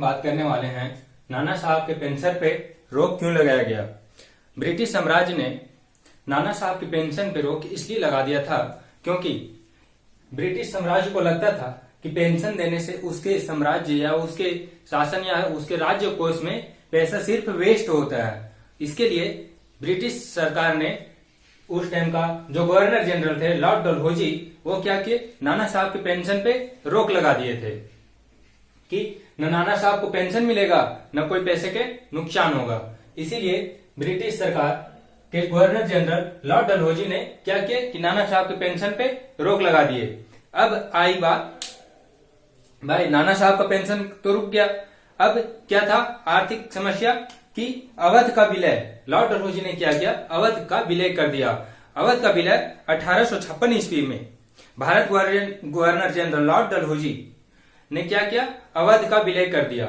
बात करने वाले हैं नाना साहब के पेंशन पे रोक क्यों लगाया गया। ब्रिटिश साम्राज्य ने नाना साहब की पेंशन पे रोक इसलिए लगा दिया था क्योंकि ब्रिटिश साम्राज्य को लगता था कि पेंशन देने से उसके साम्राज्य या उसके शासन या उसके राज्य कोष में पैसा सिर्फ वेस्ट होता है। इसके लिए ब्रिटिश सरकार ने उस टाइम का जो गवर्नर जनरल थे लॉर्ड डलहौजी, वो क्या किए, नाना साहब के पेंशन पे रोक लगा दिए थे कि न नाना साहब को पेंशन मिलेगा न कोई पैसे के नुकसान होगा। इसीलिए ब्रिटिश सरकार के गवर्नर जनरल लॉर्ड डलहौजी ने क्या किया कि नाना साहब के पेंशन पे रोक लगा दिए। अब आई बात, भाई नाना साहब का पेंशन तो रुक गया, अब क्या था आर्थिक समस्या कि अवध का विलय। लॉर्ड डलहौजी ने क्या किया, अवध का विलय कर दिया। अवध का विलय 1856 ईस्वी में Bharat governor general Lord Dalhousie ने क्या किया, अवध का विलय कर दिया।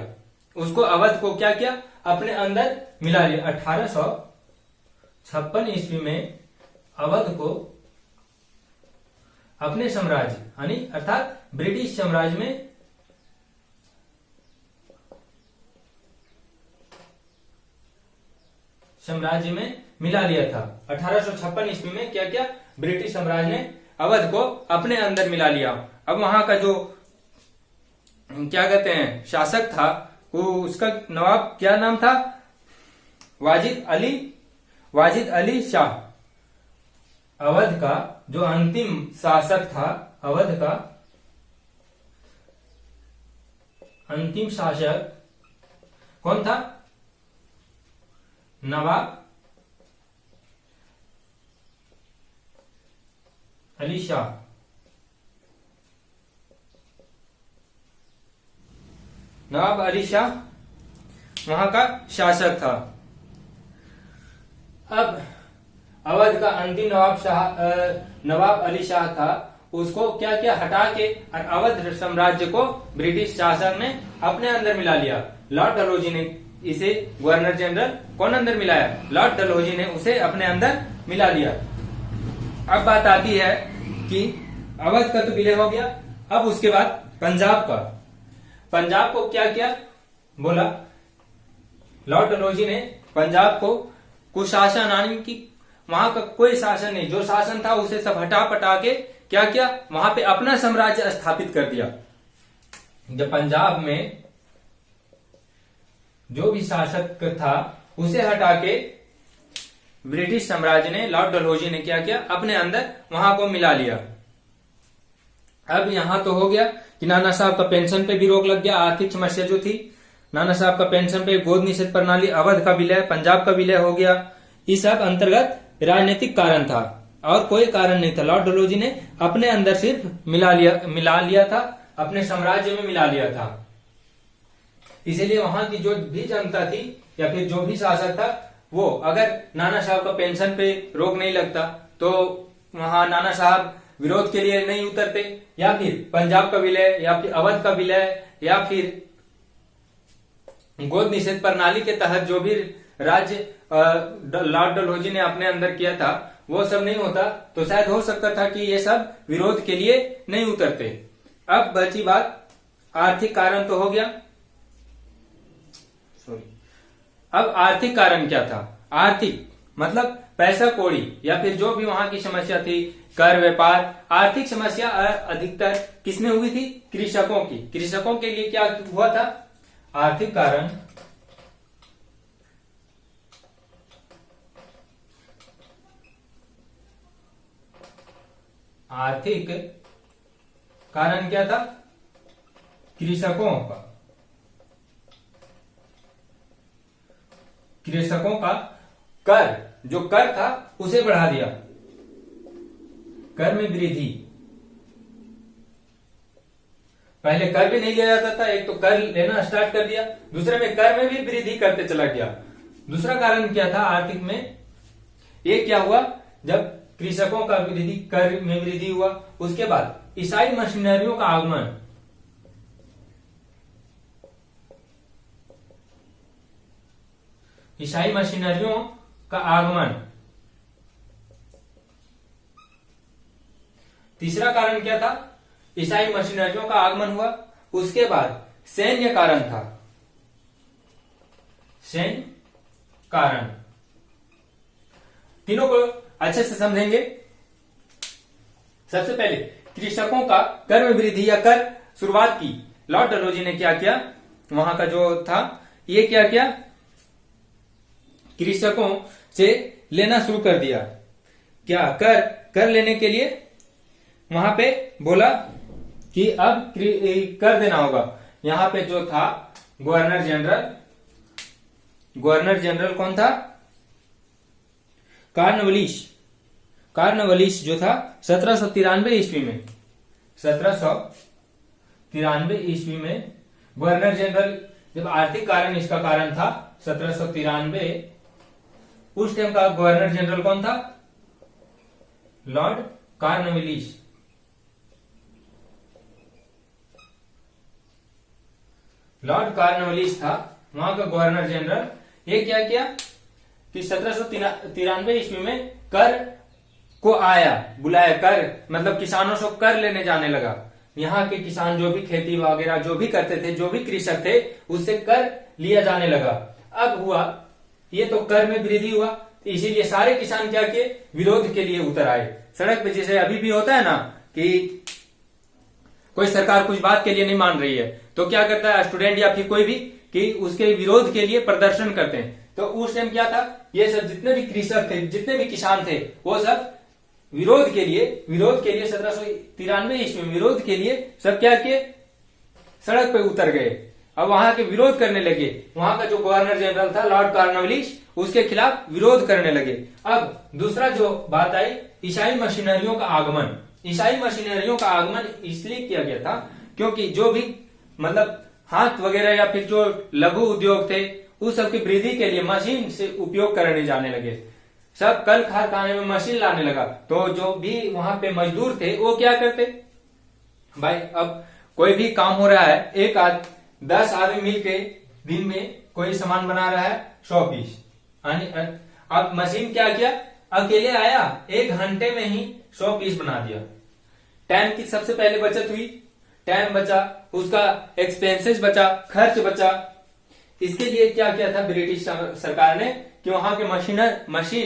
उसको अवध को क्या किया, अपने अंदर मिला लिया। 1856 ईस्वी में अवध को अपने साम्राज्य यानी अर्थात ब्रिटिश साम्राज्य में मिला लिया था। 1856 ईस्वी में क्या किया, ब्रिटिश साम्राज्य ने अवध को अपने अंदर मिला लिया। अब वहां का जो क्या कहते हैं शासक था, वो उसका नवाब क्या नाम था, वाजिद अली शाह। अवध का जो अंतिम शासक था, अवध का अंतिम शासक कौन था, नवाब अली शाह। नवाब अली शाह वहां का शासक था। अब अवध का अंतिम नवाब अली शाह था, उसको क्या किया, हटा के और अवध साम्राज्य को ब्रिटिश शासन ने अपने अंदर मिला लिया। लॉर्ड डलहौजी ने इसे गवर्नर जनरल कौन अंदर मिलाया, लॉर्ड डलहौजी ने उसे अपने अंदर मिला लिया। अब बात आती है कि अवध का तो विलय हो गया, अब उसके बाद पंजाब को क्या किया, बोला लॉर्ड डलहौजी ने पंजाब को कुशासन यानी कि वहां का कोई शासन नहीं, जो शासन था उसे सब हटा पटा के क्या किया, वहां पे अपना साम्राज्य स्थापित कर दिया। जब पंजाब में जो भी शासक था उसे हटा के ब्रिटिश साम्राज्य ने, लॉर्ड डलहौजी ने क्या किया, अपने अंदर वहां को मिला लिया। अब यहां तो हो गया कि नाना साहब का पेंशन पे भी रोक लग गया। आर्थिक समस्या जो थी, नाना साहब का पेंशन पे, गोद निषेध प्रणाली, अवध का विलय, पंजाब का विलय हो गया, इस सब अंतर्गत राजनीतिक कारण था और कोई कारण नहीं था। लॉर्ड डलहौजी ने अपने अंदर सिर्फ मिला लिया था, अपने साम्राज्य में मिला लिया था। इसीलिए वहां की जो भी जनता थी या फिर जो भी शासक था, वो अगर नाना साहब का पेंशन पे रोक नहीं लगता तो वहां नाना साहब विरोध के लिए नहीं उतरते, या फिर पंजाब का विलय या फिर अवध का विलय या फिर गोद निषेध प्रणाली के तहत जो भी राज्य लॉर्ड डलहौजी ने अपने अंदर किया था वो सब नहीं होता, तो शायद हो सकता था कि ये सब विरोध के लिए नहीं उतरते। अब बची बात आर्थिक कारण तो हो गया, अब आर्थिक कारण क्या था, आर्थिक मतलब पैसा कौड़ी या फिर जो भी वहां की समस्या थी, कर व्यापार, आर्थिक समस्या अधिकतर किसमें हुई थी, कृषकों की। कृषकों के लिए क्या हुआ था, आर्थिक कारण क्या था, कृषकों का कर, जो कर था उसे बढ़ा दिया, कर में वृद्धि। पहले कर भी नहीं लिया जाता था, एक तो कर लेना स्टार्ट कर दिया, दूसरे में कर में भी वृद्धि करते चला गया। दूसरा कारण क्या था आर्थिक में, ये क्या हुआ, जब कृषकों का वृद्धि, कर में वृद्धि हुआ, उसके बाद ईसाई मशीनरियों का आगमन। ईसाई मशीनरियों का आगमन। तीसरा कारण क्या था, ईसाई मशीनरियों का आगमन हुआ। उसके बाद सैन्य कारण था, सैन्य कारण। तीनों को अच्छे से समझेंगे। सबसे पहले कृषकों का कर में वृद्धि या कर शुरुआत की। लॉर्ड डलहौजी ने क्या किया, वहां का जो था ये क्या किया, कृषकों से लेना शुरू कर दिया। क्या कर लेने के लिए वहां पे बोला कि अब कर देना होगा। यहां पे जो था गवर्नर जनरल कौन था, कार्नवलिस जो था 1793 ईस्वी में, 1793 ईस्वी में गवर्नर जनरल, जब आर्थिक कारण इसका कारण था 1793, उस टाइम का गवर्नर जनरल कौन था, लॉर्ड कार्नवलिस। लॉर्ड कार्नवलिस था वहां का गवर्नर जनरल। ये क्या किया कि 1793 ईस्वी में कर को बुलाया, कर मतलब किसानों से कर लेने जाने लगा। यहाँ के किसान जो भी खेती वगैरह जो भी करते थे, जो भी कृषक थे, उससे कर लिया जाने लगा। अब हुआ ये तो कर में वृद्धि हुआ, इसीलिए सारे किसान क्या किए, विरोध के लिए उतर आए सड़क पे। जैसे अभी भी होता है ना कि कोई सरकार कुछ बात के लिए नहीं मान रही है तो क्या करता है स्टूडेंट या फिर कोई भी कि उसके विरोध के लिए प्रदर्शन करते हैं। तो उस टाइम क्या था, ये सब जितने भी कृषक थे, जितने भी किसान थे, वो सब विरोध के लिए 1793 ईस्वी में विरोध के लिए सब क्या किए, सड़क पे उतर गए। अब वहां के विरोध करने लगे। वहां का जो गवर्नर जनरल था लॉर्ड कार्नवलिस, उसके खिलाफ विरोध करने लगे। अब दूसरा जो बात आई, ईसाई मशीनरियों का आगमन। ईसाई मशीनरियों का आगमन इसलिए किया गया था क्योंकि जो भी मतलब हाथ वगैरह या फिर जो लघु उद्योग थे, उस सब की वृद्धि के लिए मशीन से उपयोग करने जाने लगे। सब कल कारखाने में मशीन लाने लगा। तो जो भी वहां पे मजदूर थे वो क्या करते, भाई अब कोई भी काम हो रहा है, 10 आदमी मिलके दिन में कोई सामान बना रहा है 100 पीस। अब मशीन क्या किया, अकेले आया 1 घंटे में ही 100 पीस बना दिया। टाइम की सबसे पहले बचत हुई, टाइम बचा, उसका एक्सपेंसेस बचा, खर्च बचा। इसके लिए क्या किया था ब्रिटिश सरकार ने कि वहां के मशीन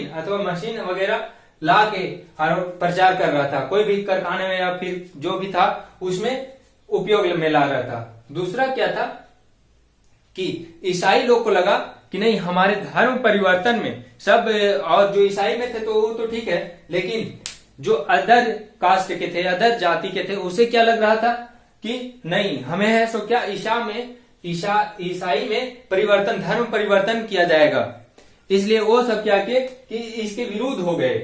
अथवा मशीन वगैरह ला के प्रचार कर रहा था। कोई भी कारखाने में या फिर जो भी था उसमें उपयोग में ला रहा था। दूसरा क्या था कि ईसाई लोग को लगा कि नहीं, हमारे धर्म परिवर्तन में सब, और जो ईसाई में थे तो वो तो ठीक है, लेकिन जो अदर कास्ट के थे, अदर जाति के थे, उसे क्या लग रहा था कि नहीं, हमें है सो क्या ईसाई में परिवर्तन, धर्म परिवर्तन किया जाएगा। इसलिए वो सब क्या किए कि इसके विरुद्ध हो गए।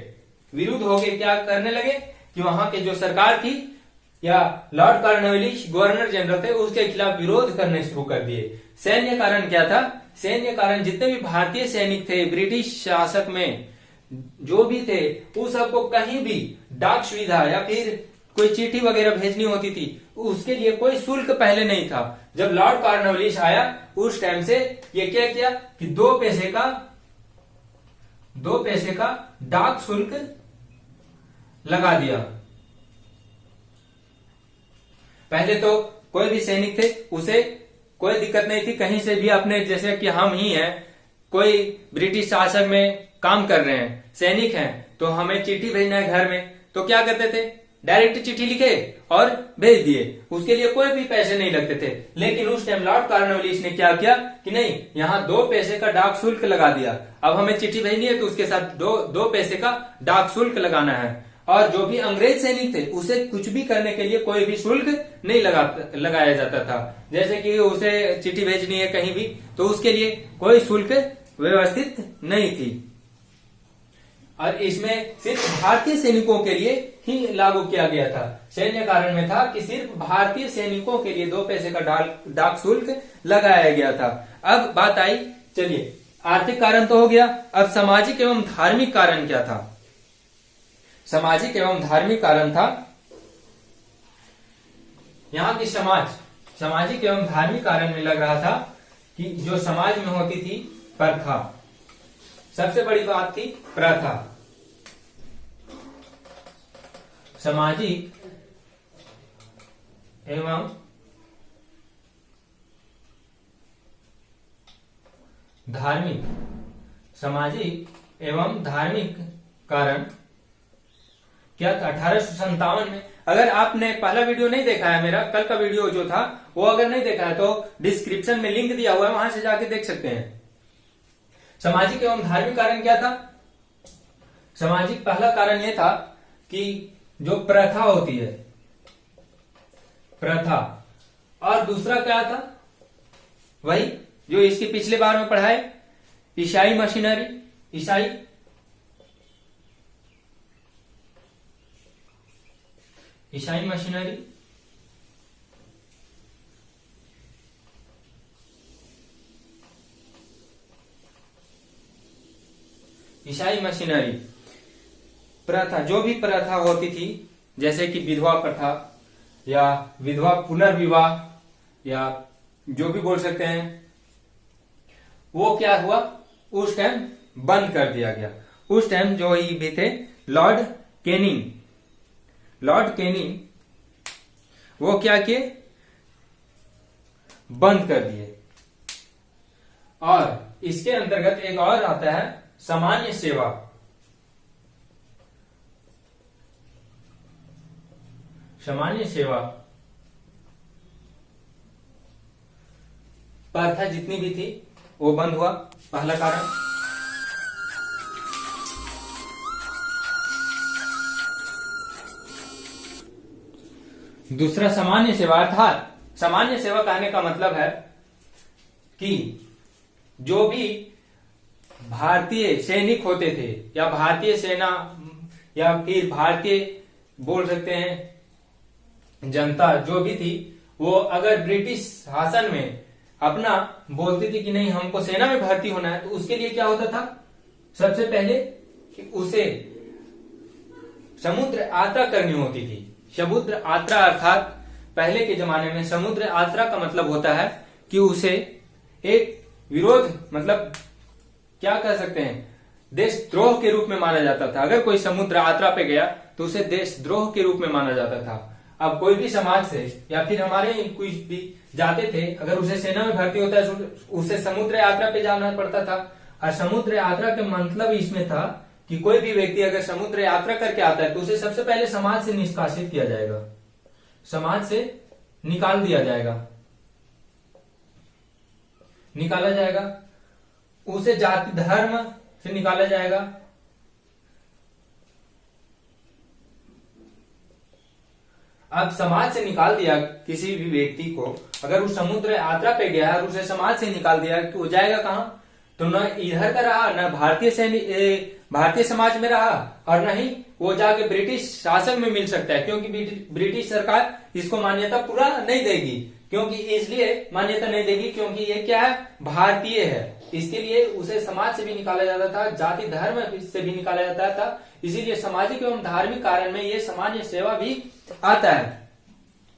क्या करने लगे कि वहां के जो सरकार थी या लॉर्ड कार्नवलिस गवर्नर जनरल थे, उसके खिलाफ विरोध करने शुरू कर दिए। सैन्य कारण क्या था, सैन्य कारण जितने भी भारतीय सैनिक थे ब्रिटिश शासक में जो भी थे, उस सबको कहीं भी डाक सुविधा या फिर कोई चिट्ठी वगैरह भेजनी होती थी, उसके लिए कोई शुल्क पहले नहीं था। जब लॉर्ड कार्नवलिस आया उस टाइम से ये क्या किया कि 2 पैसे का डाक शुल्क लगा दिया। पहले तो कोई भी सैनिक थे उसे कोई दिक्कत नहीं थी, कहीं से भी अपने, जैसे कि हम ही हैं, कोई ब्रिटिश शासन में काम कर रहे हैं, सैनिक हैं, तो हमें चिट्ठी भेजना है घर में, तो क्या करते थे, डायरेक्ट चिट्ठी लिखे और भेज दिए, उसके लिए कोई भी पैसे नहीं लगते थे। लेकिन उस टाइम लॉर्ड कार्नवलिस ने क्या किया कि नहीं, यहाँ 2 पैसे का डाक शुल्क लगा दिया। अब हमें चिट्ठी भेजनी है तो उसके साथ 2 पैसे का डाक शुल्क लगाना है। और जो भी अंग्रेज सैनिक थे उसे कुछ भी करने के लिए कोई भी शुल्क नहीं लगाया जाता था। जैसे कि उसे चिट्ठी भेजनी है कहीं भी तो उसके लिए कोई शुल्क व्यवस्थित नहीं थी। और इसमें सिर्फ भारतीय सैनिकों के लिए ही लागू किया गया था। सैन्य कारण में था कि सिर्फ भारतीय सैनिकों के लिए 2 पैसे का डाक शुल्क लगाया गया था। अब बात आई, चलिए आर्थिक कारण तो हो गया, अब सामाजिक एवं धार्मिक कारण क्या था। सामाजिक एवं धार्मिक कारण था यहाँ की सामाजिक एवं धार्मिक कारण में लग रहा था कि जो समाज में होती थी प्रथा, सबसे बड़ी बात थी प्रथा। सामाजिक एवं धार्मिक, सामाजिक एवं धार्मिक कारण क्या था 1857 में। अगर आपने पहला वीडियो नहीं देखा है, मेरा कल का वीडियो जो था वो अगर नहीं देखा है तो डिस्क्रिप्शन में लिंक दिया हुआ है, वहां से जाके देख सकते हैं। सामाजिक एवं धार्मिक कारण क्या था? सामाजिक पहला कारण यह था कि जो प्रथा होती है, प्रथा, और दूसरा क्या था? वही जो इसके पिछले बार में पढ़ा है, ईसाई मशीनरी, ईसाई मशीनरी, ईसाई मशीनरी प्रथा, जो भी प्रथा होती थी, जैसे कि विधवा प्रथा या विधवा पुनर्विवाह या जो भी बोल सकते हैं, वो क्या हुआ उस टाइम बंद कर दिया गया। उस टाइम जो ही भी थे लॉर्ड कैनिंग वो क्या किए, बंद कर दिए। और इसके अंतर्गत एक और आता है सामान्य सेवा। सामान्य सेवा प्रथा जितनी भी थी वो बंद हुआ, पहला कारण। दूसरा सामान्य सेवा, अर्थात सामान्य सेवा कहने का मतलब है कि जो भी भारतीय सैनिक होते थे या भारतीय सेना या फिर भारतीय बोल सकते हैं जनता जो भी थी, वो अगर ब्रिटिश शासन में अपना बोलती थी कि नहीं हमको सेना में भर्ती होना है, तो उसके लिए क्या होता था? सबसे पहले कि उसे समुद्र यात्रा करनी होती थी। समुद्र यात्रा अर्थात पहले के जमाने में समुद्र यात्रा का मतलब होता है कि उसे एक विरोध, मतलब क्या कह सकते हैं, देशद्रोह के रूप में माना जाता था। अगर कोई समुद्र यात्रा पे गया तो उसे देशद्रोह के रूप में माना जाता था। अब कोई भी समाज से या फिर हमारे कोई भी जाते थे, अगर उसे सेना में भर्ती होता है उसे समुद्र यात्रा पे जाना पड़ता था। और समुद्र यात्रा का मतलब इसमें था कि कोई भी व्यक्ति अगर समुद्र यात्रा करके आता है तो उसे सबसे पहले समाज से निष्कासित किया जाएगा, समाज से निकाल दिया जाएगा, निकाला जाएगा, उसे जाति धर्म से निकाला जाएगा। अब समाज से निकाल दिया किसी भी व्यक्ति को, अगर उस समुद्र यात्रा पे गया और उसे समाज से निकाल दिया तो वो जाएगा कहां? तो न इधर का रहा, न भारतीय समाज में रहा, और न ही वो जाके ब्रिटिश शासन में मिल सकता है, क्योंकि ब्रिटिश सरकार इसको मान्यता पूरा नहीं देगी। क्योंकि इसलिए मान्यता नहीं देगी क्योंकि ये क्या है, भारतीय है। इसके लिए उसे समाज से भी निकाला जाता था, जाति धर्म से भी निकाला जाता था। इसीलिए सामाजिक एवं धार्मिक कारण में ये सामान्य सेवा भी आता है।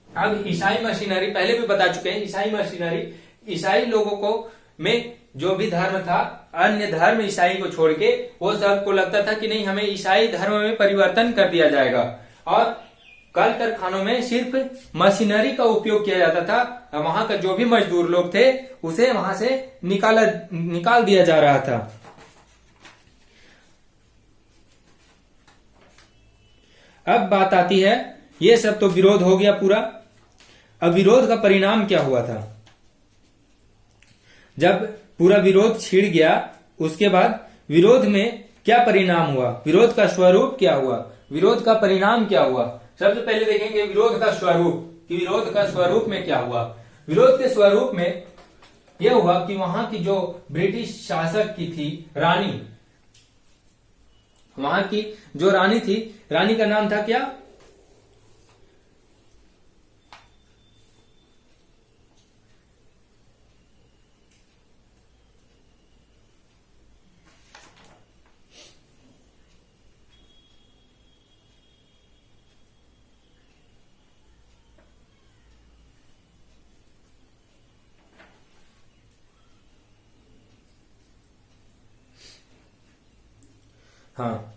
अब ईसाई मशीनरी पहले भी बता चुके हैं, ईसाई मशीनरी, ईसाई लोगों को में जो भी धर्म था, अन्य धर्म ईसाई को छोड़ के वो सबको लगता था कि नहीं हमें ईसाई धर्म में परिवर्तन कर दिया जाएगा, और कल कारखानों में सिर्फ मशीनरी का उपयोग किया जाता था। वहां का जो भी मजदूर लोग थे उसे वहां से निकाल दिया जा रहा था। अब बात आती है, ये सब तो विरोध हो गया पूरा। अब विरोध का परिणाम क्या हुआ था? जब पूरा विरोध छिड़ गया, उसके बाद विरोध में क्या परिणाम हुआ, विरोध का स्वरूप क्या हुआ, विरोध का परिणाम क्या हुआ? सबसे पहले देखेंगे विरोध का स्वरूप, कि विरोध का स्वरूप में क्या हुआ। विरोध के स्वरूप में यह हुआ कि वहां की जो ब्रिटिश शासक की थी रानी, वहां की जो रानी थी, रानी का नाम था क्या? हाँ,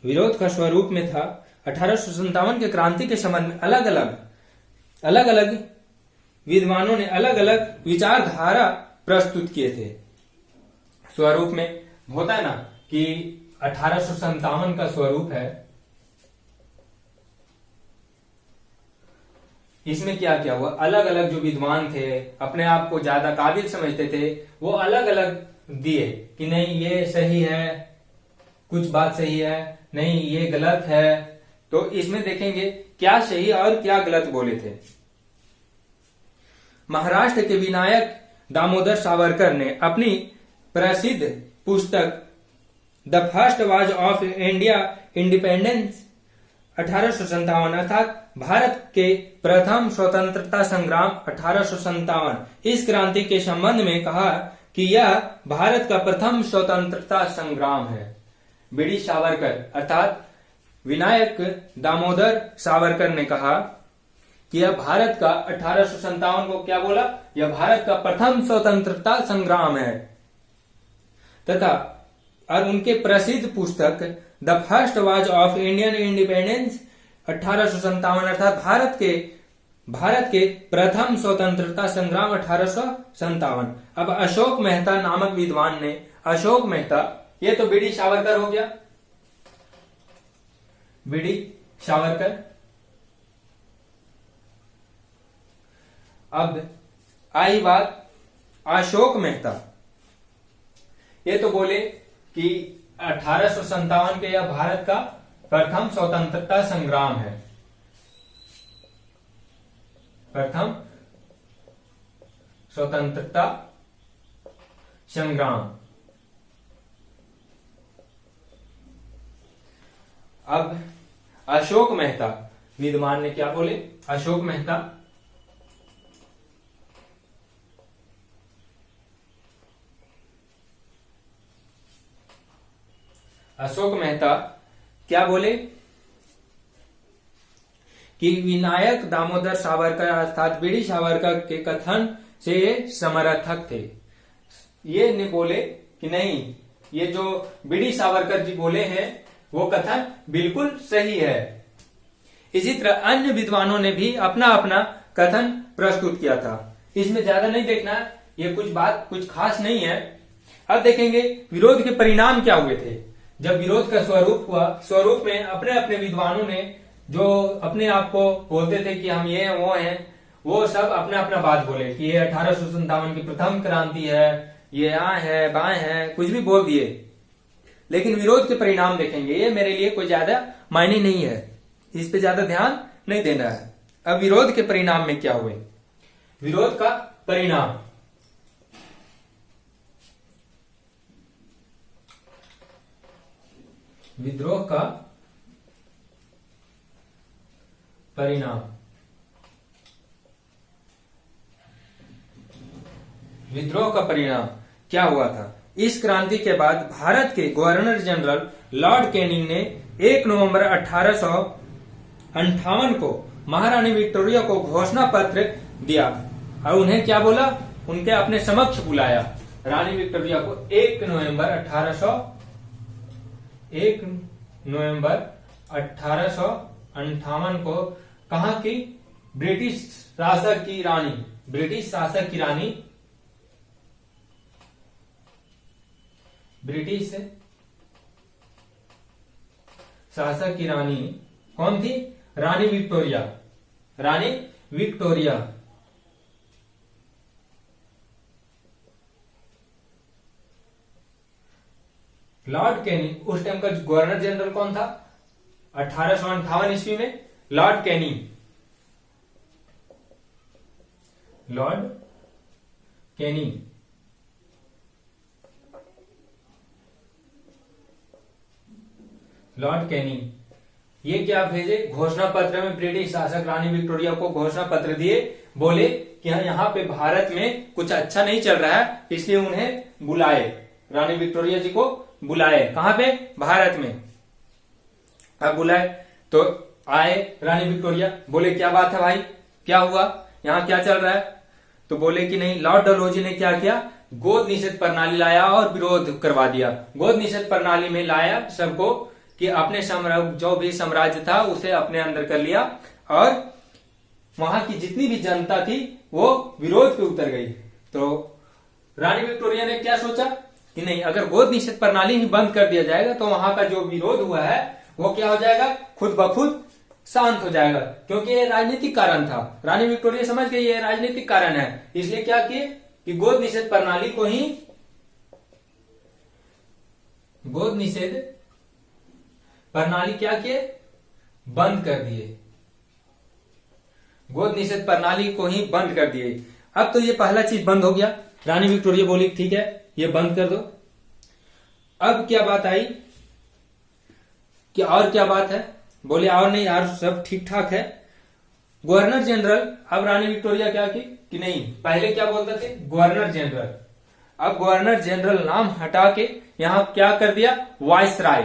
विरोध का स्वरूप में था 1857 के क्रांति के संबंध में अलग अलग विद्वानों ने अलग अलग विचारधारा प्रस्तुत किए थे। स्वरूप में होता है ना कि 1857 का स्वरूप है। इसमें क्या क्या हुआ, अलग अलग जो विद्वान थे, अपने आप को ज्यादा काबिल समझते थे, वो अलग अलग दिए कि नहीं ये सही है, कुछ बात सही है, नहीं ये गलत है। तो इसमें देखेंगे क्या सही और क्या गलत बोले थे। महाराष्ट्र के विनायक दामोदर सावरकर ने अपनी प्रसिद्ध पुस्तक the first was of India independence 1857 अर्थात भारत के प्रथम स्वतंत्रता संग्राम 1857 इस क्रांति के संबंध में कहा कि यह भारत का प्रथम स्वतंत्रता संग्राम है। बीडी सावरकर अर्थात विनायक दामोदर सावरकर ने कहा कि यह भारत का 1857 को क्या बोला, यह भारत का प्रथम स्वतंत्रता संग्राम है। तथा और उनके प्रसिद्ध पुस्तक the first was of Indian independence 1857 अर्थात भारत के प्रथम स्वतंत्रता संग्राम 1857। अब अशोक मेहता नामक विद्वान ने, अशोक मेहता, ये तो बीडी सावरकर हो गया, बीडी सावरकर। अब आई बात अशोक मेहता, ये तो बोले कि 1857 के यह भारत का प्रथम स्वतंत्रता संग्राम है, प्रथम स्वतंत्रता संग्राम। अब अशोक मेहता विद्वान ने क्या बोले, अशोक मेहता क्या बोले कि विनायक दामोदर सावरकर अर्थात बीडी सावरकर के कथन से ये समर्थक थे। ये ने बोले कि नहीं, ये जो बीडी सावरकर जी बोले हैं वो कथन बिल्कुल सही है। इसी तरह अन्य विद्वानों ने भी अपना अपना कथन प्रस्तुत किया था। इसमें ज्यादा नहीं देखना, ये कुछ खास नहीं है। अब देखेंगे विरोध के परिणाम क्या हुए थे। जब विरोध का स्वरूप हुआ, स्वरूप में अपने अपने विद्वानों ने जो अपने आप को बोलते थे कि हम ये हैं वो हैं, वो सब अपना अपना बात बोले कि ये 1857 की प्रथम क्रांति है, ये यहाँ है बाएं है, कुछ भी बोल दिए। लेकिन विरोध के परिणाम देखेंगे, ये मेरे लिए कोई ज्यादा मायने नहीं है, इस पे ज्यादा ध्यान नहीं देना है। अब विरोध के परिणाम में क्या हुए, विरोध का परिणाम, विद्रोह का परिणाम। विद्रोह का परिणाम क्या हुआ था। इस क्रांति के बाद भारत के गवर्नर जनरल लॉर्ड कैनिंग ने 1 नवंबर 1858 को महारानी विक्टोरिया को घोषणा पत्र दिया और उन्हें क्या बोला, उनके अपने समक्ष बुलाया। रानी विक्टोरिया को 1 नवंबर 1858 को कहा कि ब्रिटिश शासक की रानी, ब्रिटिश शासक की रानी, ब्रिटिश शासक की रानी कौन थी, रानी विक्टोरिया, रानी विक्टोरिया। लॉर्ड कैनिंग, उस टाइम का गवर्नर जनरल कौन था 1858 ईस्वी में, Lord Canning, Lord Canning. Lord Canning ये क्या भेजे, घोषणा पत्र में ब्रिटिश शासक रानी विक्टोरिया को घोषणा पत्र दिए, बोले कि यहाँ पे भारत में कुछ अच्छा नहीं चल रहा है, इसलिए उन्हें बुलाए, रानी विक्टोरिया जी को बुलाए। कहां पे, भारत में। अब बुलाए तो आए रानी विक्टोरिया, बोले क्या बात है भाई, क्या हुआ, यहाँ क्या चल रहा है। तो बोले कि नहीं, लॉर्ड डलहौजी ने क्या किया, गोद निषेध प्रणाली लाया और विरोध करवा दिया। गोद निषेध प्रणाली में लाया सबको कि अपने जो भी साम्राज्य था उसे अपने अंदर कर लिया और वहां की जितनी भी जनता थी वो विरोध पे उतर गई। तो रानी विक्टोरिया ने क्या सोचा कि नहीं, अगर गोद निषेध प्रणाली ही बंद कर दिया जाएगा तो वहां का जो विरोध हुआ है वो क्या हो जाएगा, खुद ब खुद शांत हो जाएगा, क्योंकि ये राजनीतिक कारण था। रानी विक्टोरिया समझ गई ये राजनीतिक कारण है, इसलिए क्या किए कि गोद निषेध प्रणाली को ही, गोद निषेध प्रणाली क्या किए, बंद कर दिए, गोद निषेध प्रणाली को ही बंद कर दिए। अब तो ये पहला चीज बंद हो गया। रानी विक्टोरिया बोली ठीक है ये बंद कर दो। अब क्या बात आई कि और क्या बात है, बोले और नहीं यार सब ठीक ठाक है। गवर्नर जनरल, अब रानी विक्टोरिया क्या की कि नहीं, पहले क्या बोलते थे गवर्नर जनरल, अब गवर्नर जनरल नाम हटा के यहां क्या कर दिया, वायसराय।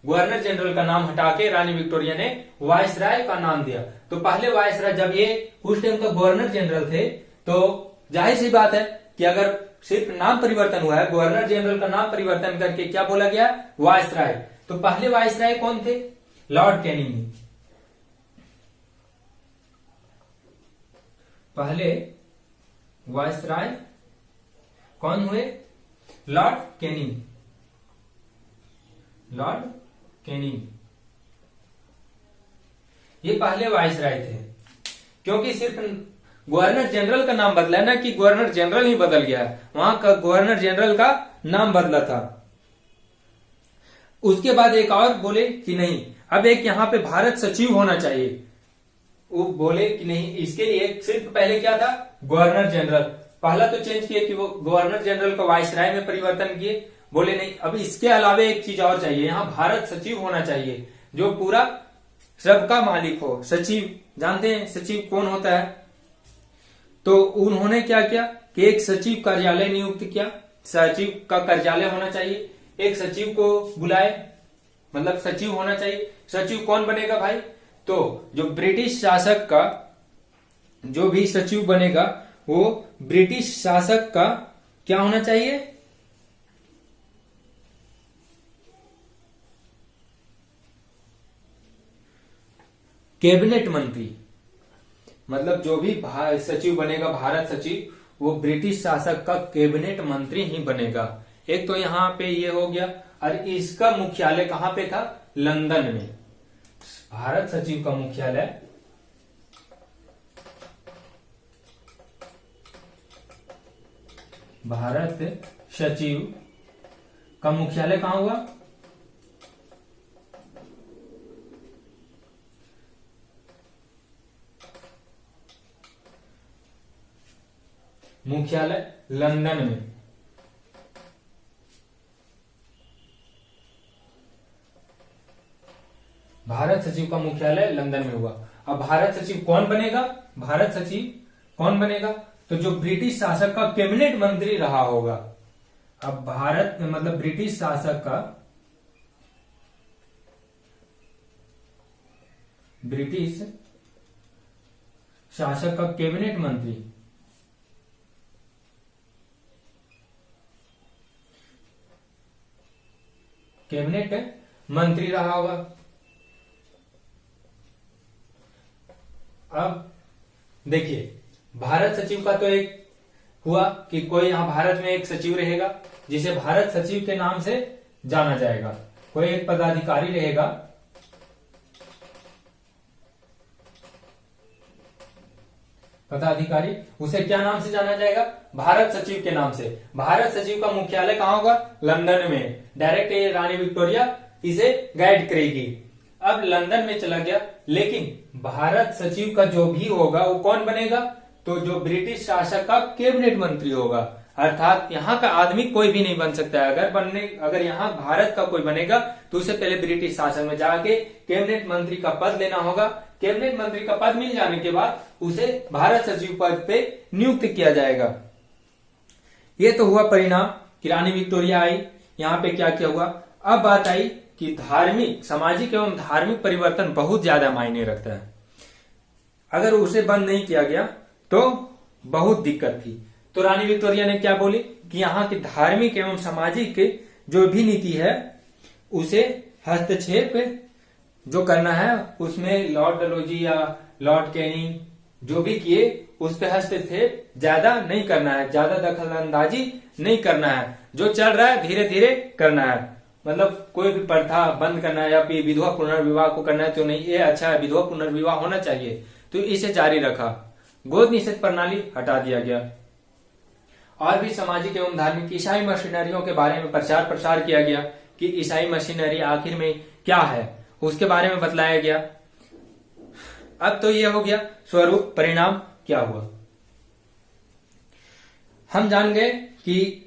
गवर्नर जनरल का नाम हटा के रानी विक्टोरिया ने वायसराय का नाम दिया। तो पहले वायसराय, जब ये उस टाइम का गवर्नर जनरल थे, तो जाहिर सी बात है कि अगर सिर्फ नाम परिवर्तन हुआ है, गवर्नर जनरल का नाम परिवर्तन करके क्या बोला गया, वायसराय, तो पहले वायसराय कौन थे, लॉर्ड कैनिंग। पहले वायसराय कौन हुए, लॉर्ड कैनिंग, लॉर्ड कैनिंग, ये पहले वायसराय थे। क्योंकि सिर्फ गवर्नर जनरल का नाम बदला है ना, कि गवर्नर जनरल ही बदल गया है, वहां का गवर्नर जनरल का नाम बदला था। उसके बाद एक और बोले कि नहीं, अब एक यहां पे भारत सचिव होना चाहिए। वो बोले कि नहीं, इसके लिए सिर्फ पहले क्या था, गवर्नर जनरल, पहला तो चेंज किए कि वो गवर्नर जनरल को वायसराय में परिवर्तन किए। बोले नहीं, अब इसके अलावा एक चीज और चाहिए, यहाँ भारत सचिव होना चाहिए, जो पूरा सबका मालिक हो। सचिव जानते हैं सचिव कौन होता है, तो उन्होंने क्या किया कि एक सचिव कार्यालय नियुक्त किया, सचिव का कार्यालय होना चाहिए, एक सचिव को बुलाए, मतलब सचिव होना चाहिए। सचिव कौन बनेगा भाई, तो जो ब्रिटिश शासक का, जो भी सचिव बनेगा वो ब्रिटिश शासक का क्या होना चाहिए, कैबिनेट मंत्री। मतलब जो भी सचिव बनेगा, भारत सचिव, वो ब्रिटिश शासक का कैबिनेट मंत्री ही बनेगा। एक तो यहां पे ये हो गया, और इसका मुख्यालय कहां पे था, लंदन में। भारत सचिव का मुख्यालय भारत सचिव का मुख्यालय कहां हुआ, मुख्यालय लंदन में। भारत सचिव का मुख्यालय लंदन में हुआ। अब भारत सचिव कौन बनेगा, भारत सचिव कौन बनेगा, तो जो ब्रिटिश शासक का कैबिनेट मंत्री रहा होगा। अब भारत मतलब ब्रिटिश शासक का, ब्रिटिश शासक का कैबिनेट मंत्री, कैबिनेट मंत्री रहा होगा। अब देखिए, भारत सचिव का तो एक हुआ कि कोई यहां भारत में एक सचिव रहेगा जिसे भारत सचिव के नाम से जाना जाएगा, कोई एक पदाधिकारी रहेगा, पदाधिकारी, उसे क्या नाम से जाना जाएगा, भारत सचिव के नाम से। भारत सचिव का मुख्यालय कहां होगा, लंदन में। डायरेक्ट ये रानी विक्टोरिया इसे गाइड करेगी। अब लंदन में चला गया, लेकिन भारत सचिव का जो भी होगा वो कौन बनेगा, तो जो ब्रिटिश शासक का कैबिनेट मंत्री होगा। अर्थात यहाँ का आदमी कोई भी नहीं बन सकता है। अगर यहाँ भारत का कोई बनेगा तो उसे पहले ब्रिटिश शासन में जाके कैबिनेट मंत्री का पद लेना होगा। कैबिनेट मंत्री का पद मिल जाने के बाद उसे भारत सचिव पद पे नियुक्त किया जाएगा। ये तो हुआ परिणाम कि रानी विक्टोरिया आई, यहाँ पे क्या क्या हुआ। अब बात आई कि धार्मिक, सामाजिक एवं धार्मिक परिवर्तन बहुत ज्यादा मायने रखता है। अगर उसे बंद नहीं किया गया तो बहुत दिक्कत थी। तो रानी विक्टोरिया ने क्या बोली कि यहाँ की धार्मिक एवं सामाजिक जो भी नीति है उसे हस्तक्षेप जो करना है उसमें लॉर्ड डलहौजी या लॉर्ड कैनिंग जो भी किए उस पे हस्तक्षेप ज्यादा नहीं करना है, ज्यादा दखलंदाजी नहीं करना है, जो चल रहा है धीरे धीरे करना है। मतलब कोई भी प्रथा बंद करना है या फिर विधवा पुनर्विवाह को करना है तो नहीं, ये अच्छा है, विधवा पुनर्विवाह होना चाहिए, तो इसे जारी रखा। गोद निषेध प्रणाली हटा दिया गया। और भी सामाजिक एवं धार्मिक ईसाई मशीनरियों के बारे में प्रचार प्रसार किया गया कि ईसाई मशीनरी आखिर में क्या है, उसके बारे में बतलाया गया। अब तो यह हो गया स्वरूप, परिणाम क्या हुआ। हम जान गए कि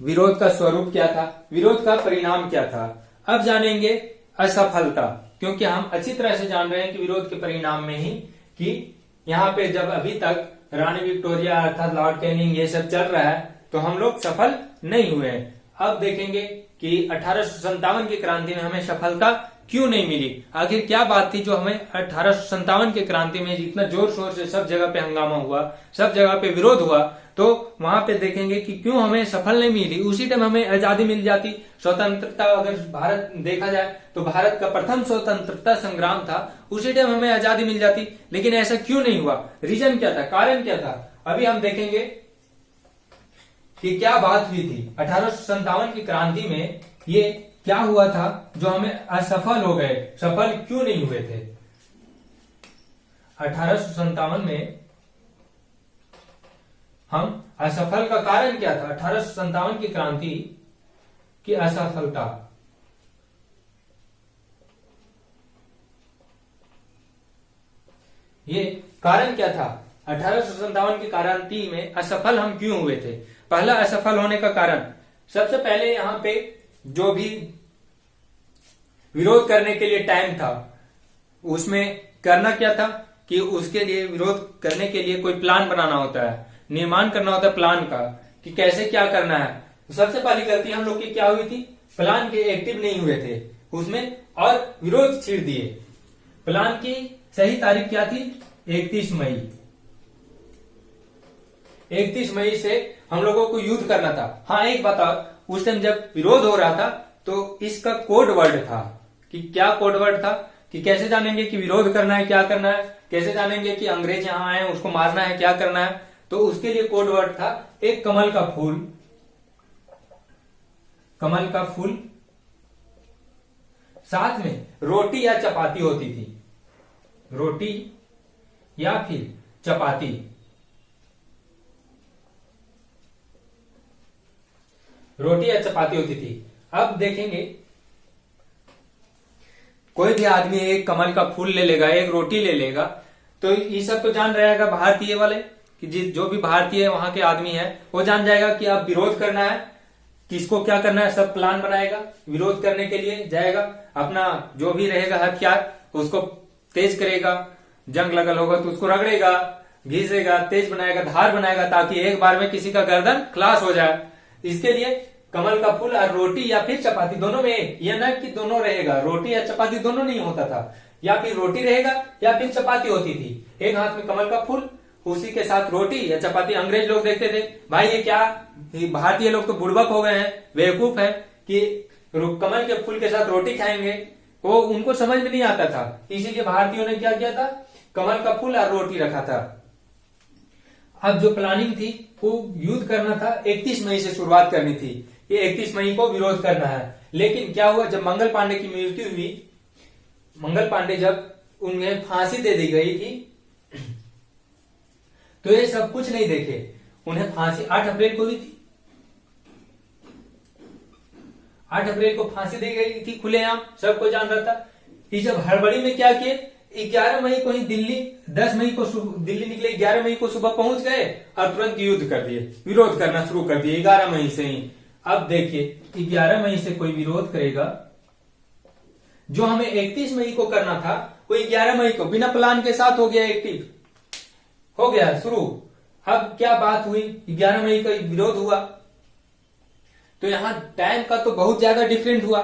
विरोध का स्वरूप क्या था, विरोध का परिणाम क्या था। अब जानेंगे असफलता, क्योंकि हम अच्छी तरह से जान रहे हैं कि विरोध के परिणाम में ही कि यहाँ पे जब अभी तक रानी विक्टोरिया अर्थात लॉर्ड कैनिंग ये सब चल रहा है तो हम लोग सफल नहीं हुए हैं। अब देखेंगे कि 1857 की क्रांति में हमें सफलता क्यों नहीं मिली, आखिर क्या बात थी जो हमें 1857 की क्रांति में इतना जोर शोर से सब जगह पे हंगामा हुआ, सब जगह पे विरोध हुआ, तो वहां पे देखेंगे कि क्यों हमें सफल नहीं मिली। उसी टाइम हमें आजादी मिल जाती, स्वतंत्रता, अगर भारत देखा जाए तो भारत का प्रथम स्वतंत्रता संग्राम था, उसी टाइम हमें आजादी मिल जाती, लेकिन ऐसा क्यों नहीं हुआ, रीजन क्या था, कारण क्या था। अभी हम देखेंगे कि क्या बात हुई थी 1857 की क्रांति में, ये क्या हुआ था जो हमें असफल हो गए, सफल क्यों नहीं हुए थे। 1857 में हम असफल का कारण क्या था, 1857 की क्रांति की असफलता, ये कारण क्या था। 1857 की क्रांति में असफल हम क्यों हुए थे। पहला असफल होने का कारण, सबसे पहले यहां पे जो भी विरोध करने के लिए टाइम था उसमें करना क्या था कि उसके लिए, विरोध करने के लिए कोई प्लान बनाना होता है, निर्माण करना होता है प्लान का कि कैसे क्या करना है। तो सबसे पहली गलती हम लोग की क्या हुई थी, प्लान के एक्टिव नहीं हुए थे उसमें और विरोध छीड़ दिए। प्लान की सही तारीख क्या थी, 31 मई। 31 मई से हम लोगों को युद्ध करना था। हाँ एक बात, उस टाइम जब विरोध हो रहा था तो इसका कोड वर्ड था कि क्या कोड वर्ड था कि कैसे जानेंगे कि विरोध करना है, क्या करना है, कैसे जानेंगे कि अंग्रेज यहां आए उसको मारना है, क्या करना है। तो उसके लिए कोड वर्ड था एक कमल का फूल, कमल का फूल, साथ में रोटी या चपाती होती थी, रोटी या फिर चपाती। रोटी या चपाती होती थी। अब देखेंगे कोई भी आदमी एक कमल का फूल ले लेगा, एक रोटी ले लेगा, तो ये सब तो जान रहेगा भारतीय वाले कि जो भी भारतीय वहां के आदमी है वो जान जाएगा कि अब विरोध करना है, किसको क्या करना है, सब प्लान बनाएगा, विरोध करने के लिए जाएगा, अपना जो भी रहेगा हथियार उसको तेज करेगा, जंग लगल होगा तो उसको रगड़ेगा, घिसेगा, तेज बनाएगा, धार बनाएगा, ताकि एक बार में किसी का गर्दन खलास हो जाए। इसके लिए कमल का फूल और रोटी या फिर चपाती, दोनों में एक, यह न कि दोनों रहेगा, रोटी या चपाती दोनों नहीं होता था, या फिर रोटी रहेगा या फिर चपाती होती थी। एक हाथ में कमल का फूल, उसी के साथ रोटी या चपाती। अंग्रेज लोग देखते थे भाई ये क्या, भारतीय लोग तो बुड़बक हो गए हैं, बेवकूफ है कि कमल के फूल के साथ रोटी खाएंगे, वो उनको समझ में नहीं आता था। इसीलिए भारतीयों ने क्या किया था, कमल का फूल और रोटी रखा था। अब जो प्लानिंग थी वो युद्ध करना था, 31 मई से शुरुआत करनी थी, ये 31 मई को विरोध करना है। लेकिन क्या हुआ, जब मंगल पांडे की मृत्यु हुई, मंगल पांडे जब उन्हें फांसी दे दी गई थी तो ये सब कुछ नहीं देखे, उन्हें फांसी 8 अप्रैल को हुई थी, 8 अप्रैल को फांसी दी गई थी खुलेआम, सबको जान रहा था। ये जब हड़बड़ी में क्या किए, 11 मई को ही दिल्ली, 10 मई को दिल्ली निकले, 11 मई को सुबह पहुंच गए और तुरंत युद्ध कर दिए, विरोध करना शुरू कर दिए 11 मई से ही। अब देखिए 11 मई से कोई विरोध करेगा, जो हमें 31 मई को करना था वो 11 मई को बिना प्लान के साथ हो गया, एक्टिव हो गया शुरू। अब क्या बात हुई, 11 मई का विरोध हुआ, तो यहां टाइम का तो बहुत ज्यादा डिफरेंट हुआ।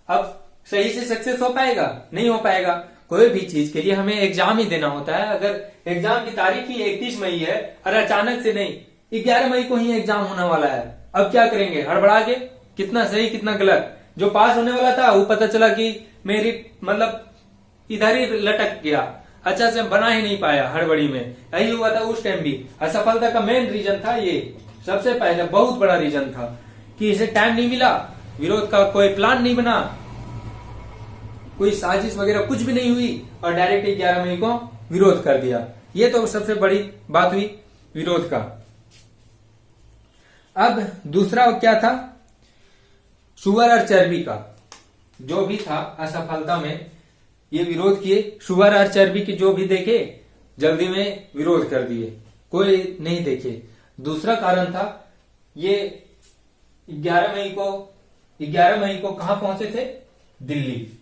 अब सही से सक्सेस हो पाएगा, नहीं हो पाएगा। कोई भी चीज के लिए हमें एग्जाम ही देना होता है। अगर एग्जाम की तारीख ही 31 मई है और अचानक से नहीं, 11 मई को ही एग्जाम होने वाला है, अब क्या करेंगे, हड़बड़ा के कितना सही कितना गलत। जो पास होने वाला था वो पता चला कि मेरी मतलब इधर ही लटक गया, अच्छा से बना ही नहीं पाया, हड़बड़ी में। यही हुआ था उस टाइम भी। असफलता का मेन रीजन था ये, सबसे पहले बहुत बड़ा रीजन था कि इसे टाइम नहीं मिला, विरोध का कोई प्लान नहीं बना, कोई साजिश वगैरह कुछ भी नहीं हुई और डायरेक्ट 11 मई को विरोध कर दिया। ये तो सबसे बड़ी बात हुई विरोध का। अब दूसरा क्या था, शुगर और चर्बी का जो भी था असफलता में, ये विरोध किए। शुगर और चर्बी की जो भी देखे जल्दी में विरोध कर दिए, कोई नहीं देखे। दूसरा कारण था ये 11 मई को कहां पहुंचे थे, दिल्ली।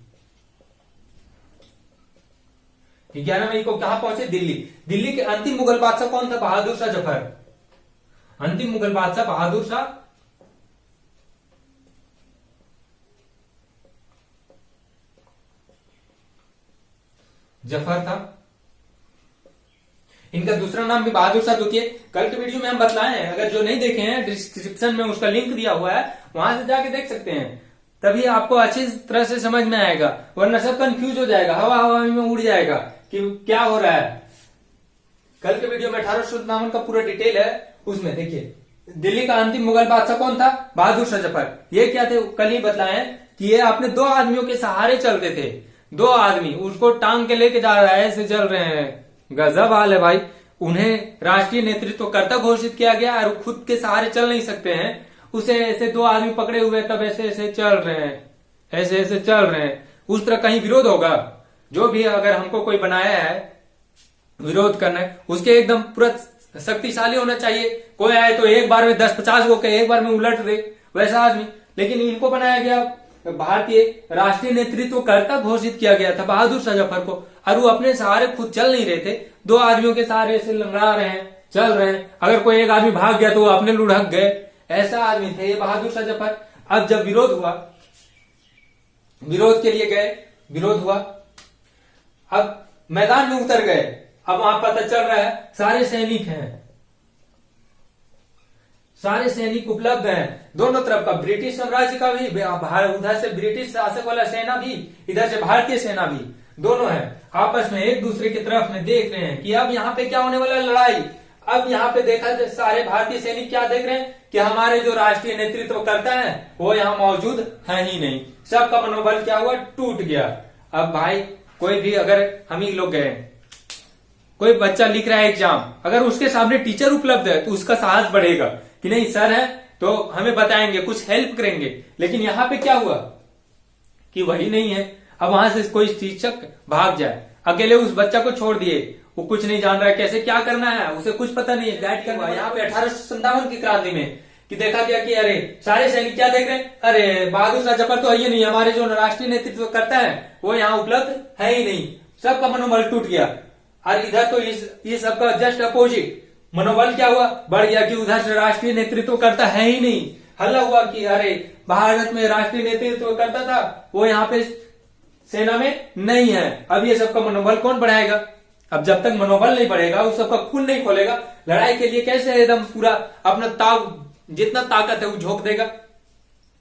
11 मई को कहां पहुंचे, दिल्ली। दिल्ली के अंतिम मुगल बादशाह कौन था, बहादुर शाह जफर। अंतिम मुगल बादशाह बहादुर शाह जफर था। इनका दूसरा नाम भी बहादुर शाह द्वितीय। कल के वीडियो में हम बतलाए हैं, अगर जो नहीं देखे हैं डिस्क्रिप्शन में उसका लिंक दिया हुआ है, वहां से जाके देख सकते हैं, तभी आपको अच्छी तरह से समझ में आएगा, वरना सब कंफ्यूज हो जाएगा, हवा में उड़ जाएगा कि क्या हो रहा है। कल के वीडियो में 1857 का पूरा डिटेल है, उसमें देखिए। दिल्ली का अंतिम मुगल बादशाह कौन था, बहादुर शाह जफर। ये क्या थे, कल ही बतलाए कि ये अपने 2 आदमियों के सहारे चलते थे। 2 आदमी उसको टांग के लेके जा रहा है, ऐसे चल रहे हैं। गजब हाल है भाई। उन्हें राष्ट्रीय नेतृत्व कर्ता घोषित किया गया और खुद के सहारे चल नहीं सकते हैं, उसे ऐसे 2 आदमी पकड़े हुए तब ऐसे ऐसे चल रहे हैं, ऐसे ऐसे चल रहे हैं। उस तरह कहीं विरोध होगा? जो भी अगर हमको कोई बनाया है विरोध करना है, उसके एकदम पूरा शक्तिशाली होना चाहिए। कोई आए तो एक बार में 10-50 को एक बार में उलट दे, वैसा आदमी। लेकिन इनको बनाया गया भारतीय राष्ट्रीय नेतृत्व कर्ता घोषित किया गया था बहादुर शाह जफर को, और वो अपने सहारे खुद चल नहीं रहे थे, 2 आदमियों के सहारे से लंगड़ा रहे हैं, चल रहे हैं। अगर कोई एक आदमी भाग गया तो वो अपने लुढ़क गए, ऐसा आदमी थे ये बहादुर शाह जफर। अब जब विरोध हुआ, विरोध के लिए गए, विरोध हुआ, अब मैदान में उतर गए। अब वहां पता चल रहा है सारे सैनिक हैं, सारे सैनिक उपलब्ध हैं दोनों तरफ का, ब्रिटिश साम्राज्य का भी, उधर से ब्रिटिश शासक वाला सेना भी, इधर से भारतीय सेना भी, दोनों है आपस में एक दूसरे की तरफ में देख रहे हैं कि अब यहाँ पे क्या होने वाला है, लड़ाई। अब यहाँ पे देखा जाए सारे भारतीय सैनिक क्या देख रहे हैं कि हमारे जो राष्ट्रीय नेतृत्व करता है वो यहाँ मौजूद है ही नहीं। सबका मनोबल क्या हुआ, टूट गया। अब भाई कोई भी, अगर हम ही लोग गए, कोई बच्चा लिख रहा है एग्जाम, अगर उसके सामने टीचर उपलब्ध है तो उसका साहस बढ़ेगा कि नहीं सर है तो हमें बताएंगे, कुछ हेल्प करेंगे। लेकिन यहाँ पे क्या हुआ कि वही नहीं है। अब वहां से कोई शिक्षक भाग जाए, अकेले उस बच्चा को छोड़ दिए, वो कुछ नहीं जान रहा है कैसे क्या करना है, उसे कुछ पता नहीं है, गाइड करना। यहाँ पे 1857 की क्रांति में कि देखा गया कि अरे सारे सैनिक क्या देख रहे हैं, अरे बहादुर शाह जफर तो है ही नहीं, हमारे जो राष्ट्रीय नेतृत्व करता है वो यहाँ उपलब्ध है ही नहीं। सबका मनोबल टूट गया। और इधर तो ये सबका जस्ट अपोजिट मनोबल क्या हुआ, बढ़ गया कि उधर से राष्ट्रीय नेतृत्व करता है ही नहीं। हल्ला हुआ कि अरे भारत में राष्ट्रीय नेतृत्व करता था वो यहाँ पे सेना में नहीं है। अब ये सबका मनोबल कौन बढ़ाएगा? अब जब तक मनोबल नहीं बढ़ेगा, उस सबका खून नहीं खोलेगा, लड़ाई के लिए कैसे एकदम पूरा अपना जितना ताकत है वो झोंक देगा,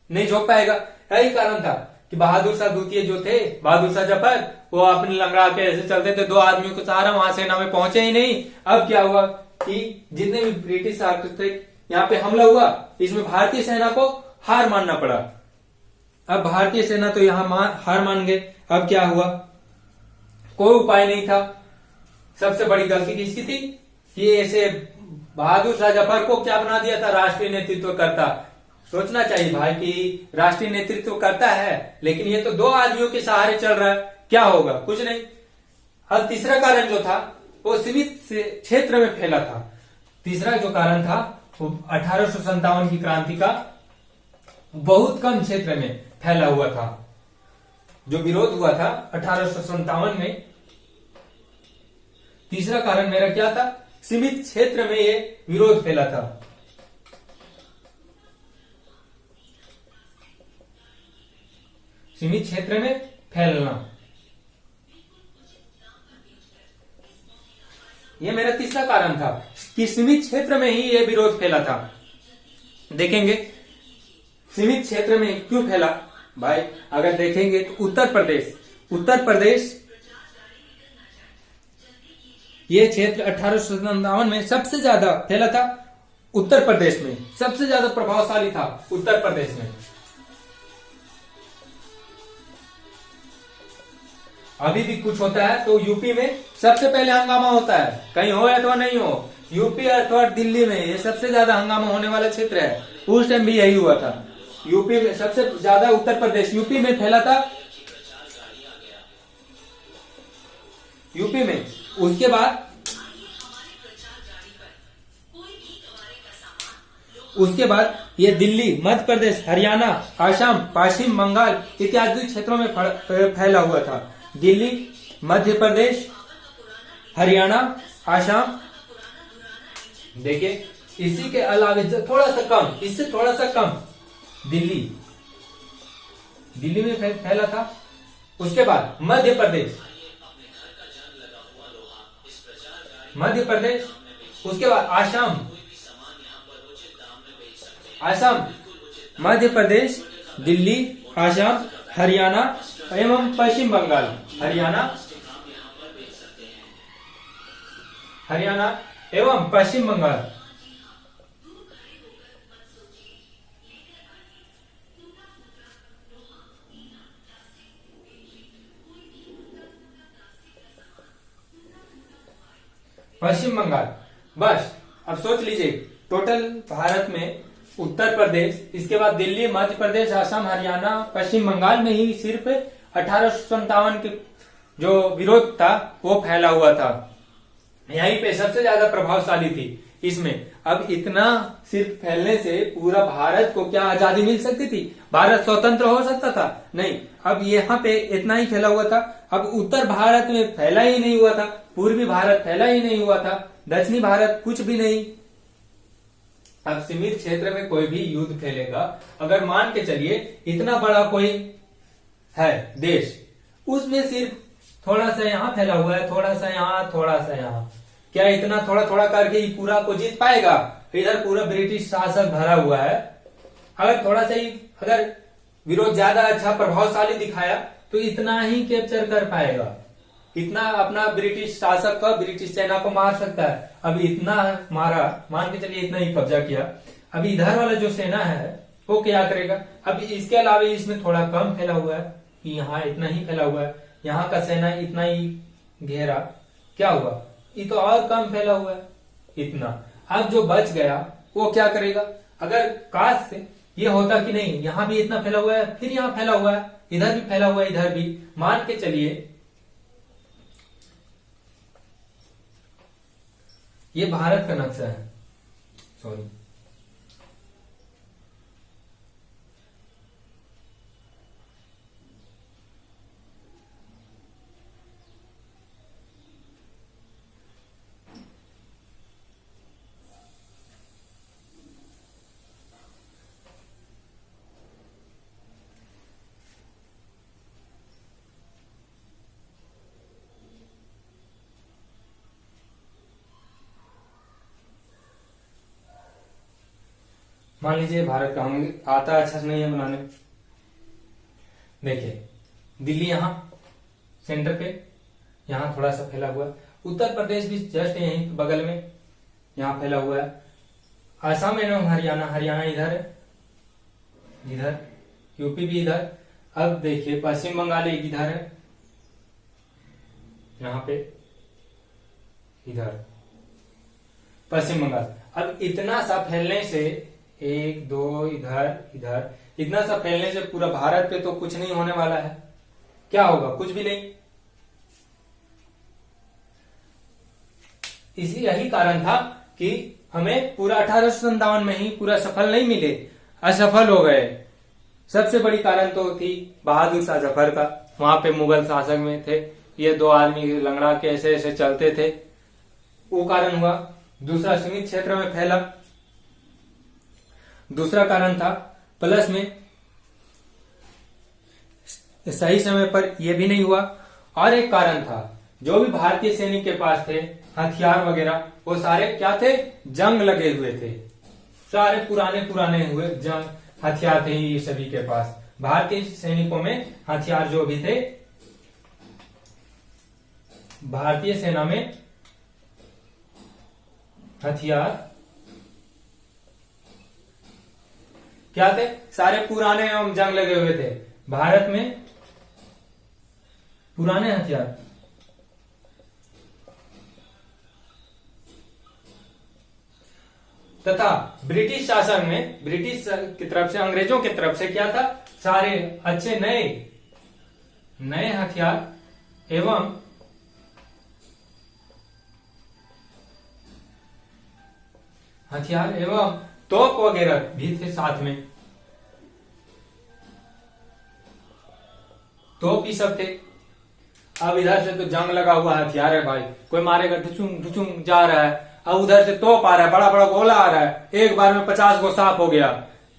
नहीं झोंक पाएगा। यही कारण था कि बहादुर शाह द्वितीय जो थे, बहादुर शाह जफर, वो अपने लंगड़ा के ऐसे चलते थे, 2 आदमियों को सहारा, वहां सेना में पहुंचे ही नहीं। अब क्या हुआ कि जितने भी ब्रिटिश शासक थे यहाँ पे हमला हुआ, इसमें भारतीय सेना को हार मानना पड़ा। अब भारतीय सेना तो यहाँ हार मान गए। अब क्या हुआ, कोई उपाय नहीं था। सबसे बड़ी गलती किसकी थी कि ऐसे बहादुर शाह जफर को क्या बना दिया था, राष्ट्रीय नेतृत्व करता। सोचना चाहिए भाई कि राष्ट्रीय नेतृत्व करता है, लेकिन ये तो 2 आदमियों के सहारे चल रहा है, क्या होगा, कुछ नहीं। अब तीसरा कारण जो था वो सीमित क्षेत्र में फैला था। तीसरा जो कारण था वो 1857 की क्रांति का बहुत कम क्षेत्र में फैला हुआ था। जो विरोध हुआ था 1857 में, तीसरा कारण मेरा क्या था, सीमित क्षेत्र में ये विरोध फैला था। सीमित क्षेत्र में फैलना, यह मेरा तीसरा कारण था कि सीमित क्षेत्र में ही यह विरोध फैला था। देखेंगे सीमित क्षेत्र में क्यों फैला भाई, अगर देखेंगे तो उत्तर प्रदेश ये क्षेत्र 1857 में सबसे ज्यादा फैला था उत्तर प्रदेश में, सबसे ज्यादा प्रभावशाली था उत्तर प्रदेश में। अभी भी कुछ होता है तो यूपी में सबसे पहले हंगामा होता है, कहीं हो अथवा नहीं हो, यूपी अथवा दिल्ली में ये सबसे ज्यादा हंगामा होने वाला क्षेत्र है। उस टाइम भी यही हुआ था। यूपी में सबसे ज्यादा उत्तर प्रदेश यूपी में फैला था, यूपी में। उसके बाद ये दिल्ली, मध्य प्रदेश, हरियाणा, आसाम, पश्चिम बंगाल इत्यादि क्षेत्रों में फैला हुआ था। दिल्ली, मध्य प्रदेश, हरियाणा, आसाम। देखिए इसी के अलावा थोड़ा सा कम, इससे थोड़ा सा कम दिल्ली में फैला था। उसके बाद मध्य प्रदेश, उसके बाद आसाम, मध्य प्रदेश, दिल्ली, आसाम, हरियाणा एवं पश्चिम बंगाल। हरियाणा एवं पश्चिम बंगाल। पश्चिम बंगाल, बस अब सोच लीजिए टोटल भारत में उत्तर प्रदेश, इसके बाद दिल्ली, मध्य प्रदेश, आसाम, हरियाणा, पश्चिम बंगाल में ही सिर्फ 1857 के जो विरोध था वो फैला हुआ था। यहीं पे सबसे ज्यादा प्रभावशाली थी इसमें। अब इतना सिर्फ फैलने से पूरा भारत को क्या आजादी मिल सकती थी? भारत स्वतंत्र हो सकता था? नहीं। अब यहाँ पे इतना ही फैला हुआ था। अब उत्तर भारत में फैला ही नहीं हुआ था, पूर्वी भारत फैला ही नहीं हुआ था, दक्षिणी भारत कुछ भी नहीं। अब सीमित क्षेत्र में कोई भी युद्ध फैलेगा, अगर मान के चलिए इतना बड़ा कोई है देश, उसमें सिर्फ थोड़ा सा यहाँ फैला हुआ है, थोड़ा सा यहाँ, थोड़ा सा यहाँ, क्या इतना थोड़ा थोड़ा करके ही पूरा को जीत पाएगा? इधर पूरा ब्रिटिश शासक भरा हुआ है। अगर थोड़ा सा ही अगर विरोध ज्यादा अच्छा प्रभावशाली दिखाया तो इतना ही कैप्चर कर पाएगा, इतना अपना ब्रिटिश शासक का, ब्रिटिश सेना को मार सकता है। अभी इतना मारा, मान के चलिए इतना ही कब्जा किया। अभी इधर वाला जो सेना है वो क्या करेगा? अभी इसके अलावा इसमें थोड़ा कम फैला हुआ है कि यहाँ इतना ही फैला हुआ है, यहाँ का सेना इतना ही घेरा, क्या हुआ? ये तो और कम फैला हुआ है इतना। अब जो बच गया वो क्या करेगा? अगर काश से ये होता कि नहीं यहाँ भी इतना फैला हुआ है, फिर यहाँ फैला हुआ है, इधर भी फैला हुआ है, इधर भी, मान के चलिए ये भारत का नक्शा है, सॉरी, मान लीजिए भारत का, हमें आता अच्छा से नहीं है बनाने। देखिए दिल्ली यहाँ सेंटर पे, यहाँ थोड़ा सा फैला हुआ है। उत्तर प्रदेश भी जस्ट यहीं बगल में यहाँ फैला हुआ है। आसाम एवं हरियाणा, हरियाणा इधर है, इधर, यूपी भी इधर। अब देखिए पश्चिम बंगाल एक इधर है, यहाँ पे, इधर पश्चिम बंगाल। अब इतना सा फैलने से, एक दो इधर इधर, इतना सा फैलने से पूरा भारत पे तो कुछ नहीं होने वाला है। क्या होगा? कुछ भी नहीं। इसी यही कारण था कि हमें पूरा 1857 में ही पूरा सफल नहीं मिले, असफल हो गए। सबसे बड़ी कारण तो थी बहादुर शाह जफर का, वहां पे मुगल शासक में थे, ये दो आदमी लंगड़ा के ऐसे ऐसे चलते थे, वो कारण हुआ। दूसरा सीमित क्षेत्र में फैला, दूसरा कारण था। प्लस में सही समय पर यह भी नहीं हुआ। और एक कारण था, जो भी भारतीय सैनिक के पास थे हथियार वगैरह, वो सारे क्या थे? जंग लगे हुए थे, सारे पुराने हुए जंग हथियार थे ये सभी के पास। भारतीय सैनिकों में हथियार जो भी थे, भारतीय सेना में हथियार क्या थे? सारे पुराने एवं जंग लगे हुए थे। भारत में पुराने हथियार तथा ब्रिटिश शासन में, ब्रिटिश की तरफ से, अंग्रेजों की तरफ से क्या था? सारे अच्छे नए हथियार एवं तोप वगैरह भी थे साथ में। तोप ही सब थे। अब इधर से तो जंग लगा हुआ हथियार है भाई, कोई मारेगा ढुचुम ढुचुम जा रहा है। अब उधर से तोप आ रहा है, बड़ा बड़ा गोला आ रहा है, एक बार में 50 गो साफ हो गया।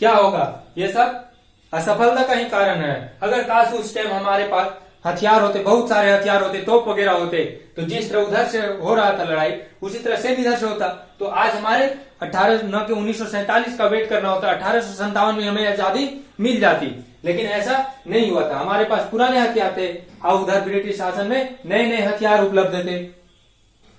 क्या होगा? ये सब असफलता का ही कारण है। अगर काश उस टाइम हमारे पास हथियार होते, बहुत सारे हथियार होते, तोप वगैरह होते, तो जिस तरह उधर से हो रहा था लड़ाई, उसी तरह से इधर से होता, तो आज हमारे 1947 का वेट करना होता, 1857 में हमें आजादी मिल जाती। लेकिन ऐसा नहीं हुआ था, हमारे पास पुराने हथियार थे और उधर ब्रिटिश शासन में नए नए हथियार उपलब्ध थे।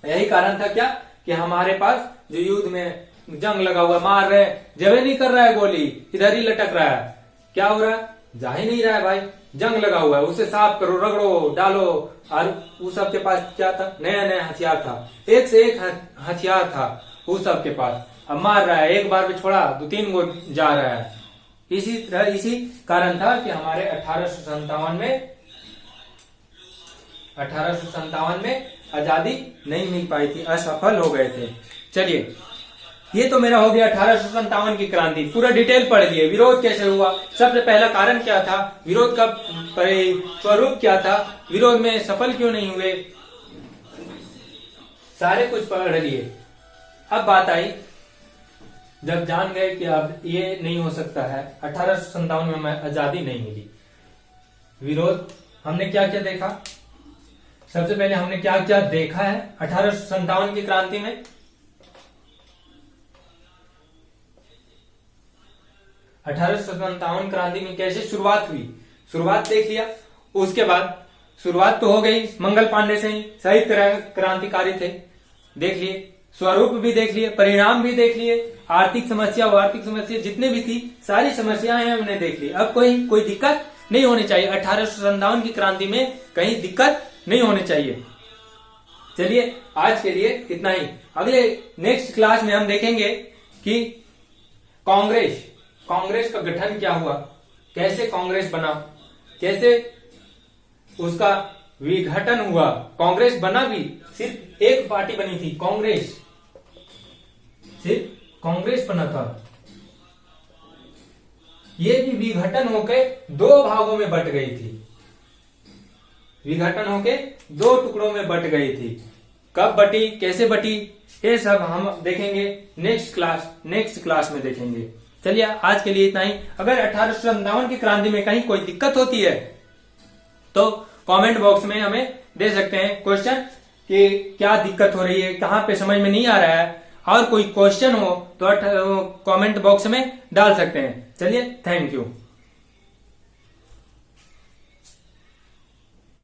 यही कारण था क्या कि हमारे पास जो युद्ध में जंग लगा हुआ, मार रहे, जबे नहीं कर रहा है गोली, इधर ही लटक रहा है। क्या हो रहा है? जा ही नहीं रहा है भाई, जंग लगा हुआ है, उसे साफ करो, रगड़ो, डालो। और उस सब के पास क्या था? नया नया हथियार था, एक से एक हथियार था उस सब के पास। अब मार रहा है, एक बार भी छोड़ा 2-3 गो जा रहा है। इसी तरह, इसी कारण था कि हमारे 1857 में आजादी नहीं मिल पाई थी, असफल हो गए थे। चलिए, ये तो मेरा हो गया 1857 की क्रांति, पूरा डिटेल पढ़ लिए। विरोध कैसे हुआ, सबसे पहला कारण क्या था, विरोध का स्वरूप क्या था, विरोध में सफल क्यों नहीं हुए, सारे कुछ पढ़ लिए। अब बात आई, जब जान गए कि अब ये नहीं हो सकता है, 1857 में हमें आजादी नहीं मिली, विरोध हमने क्या क्या देखा? सबसे पहले हमने क्या क्या देखा है 1857 की क्रांति में? 1857 क्रांति में कैसे शुरुआत हुई, शुरुआत देख लिया। उसके बाद शुरुआत तो हो गई मंगल पांडे से ही, सही क्रांतिकारी थे, देख लिए। स्वरूप भी देख लिए, परिणाम भी देख लिए, आर्थिक समस्या जितने भी थी, सारी समस्याएं हमने देख ली। अब कोई दिक्कत नहीं होनी चाहिए, 1857 की क्रांति में कहीं दिक्कत नहीं होनी चाहिए। चलिए, आज के लिए इतना ही। अगले नेक्स्ट क्लास में हम देखेंगे कि कांग्रेस का गठन क्या हुआ, कैसे कांग्रेस बना, कैसे उसका विघटन हुआ। कांग्रेस बना भी, सिर्फ एक पार्टी बनी थी, सिर्फ कांग्रेस बना था। ये भी विघटन होके 2 भागों में बट गई थी, विघटन होके 2 टुकड़ों में बट गई थी। कब बटी, कैसे बटी, ये सब हम देखेंगे नेक्स्ट क्लास में देखेंगे। चलिए, आज के लिए इतना ही। अगर 1857 की क्रांति में कहीं कोई दिक्कत होती है तो कमेंट बॉक्स में हमें दे सकते हैं क्वेश्चन कि क्या दिक्कत हो रही है, कहां पे समझ में नहीं आ रहा है, और कोई क्वेश्चन हो तो कमेंट बॉक्स में डाल सकते हैं। चलिए, थैंक यू।